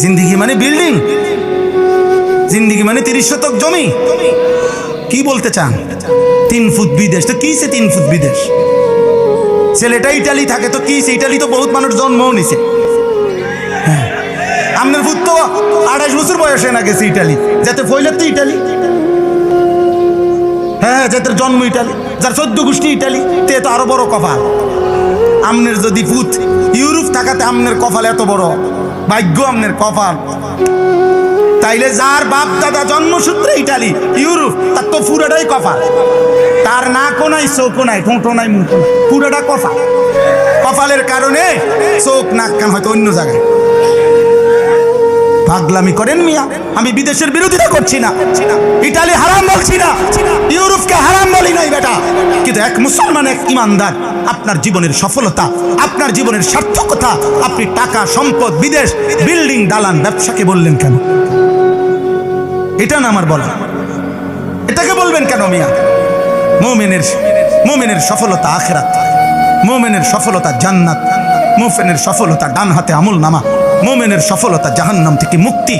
জিন্দিগি মানে বিল্ডিং, জিন্দিগি মানে 30 শতক জমি। কি বলতে চান? 3 ফুট বিদেশ তো কিসে? 3 ফুট বিদেশ। ছেলেটা ইটালি থাকে তো কিসে? ইটালি তো বহুত মানুষ জন্মও নিছে। আপনার ফুট তো 28 বছর বয়সে না গেছে ইটালি, যাতে ফইলে তো ইটালি। হ্যাঁ, যাদের জন্ম ইটালি, যার 14 গোষ্ঠী ইটালি, তে তো আরো বড় কপাল। আমনের যদি ফুট ইউরোপ থাকাতে আমনের কপাল এত বড়, ভাগ্য আমনের কপাল। তাইলে যার বাপ দাদা জন্মসূত্রে ইটালি ইউরোপ, তার তো পুরাটাই কপাল। তার নাকও নাই, চোখও নাই, ঠোঁটও নাই, মুখও নাই, পুরাটা কপাল। কপালের কারণে চোখ নাক কান হয়তো অন্য জায়গায়। পাগলামি করেন মিয়া, আমি বিদেশের বিরোধিতা করছি না, ইটালি হারাম বলছি না, ইউরোপকে হারাম বলি নাই বেটা। কিন্তু এক মুসলমান, এক ইমানদার আপনার জীবনের সফলতা, আপনার জীবনের সার্থকতা, আপনি টাকা সম্পদ বিদেশ বিল্ডিং দালান ব্যবসাকে বললেন কেন? এটা না আমার বলা, এটাকে বলবেন কেন মিয়া? মুমিনের সফলতা আখিরাত, মুমিনের সফলতা জান্নাত, মুমিনের সফলতা ডান হাতে আমল নামা, মুমিনের সফলতা জাহান্নাম থেকে মুক্তি।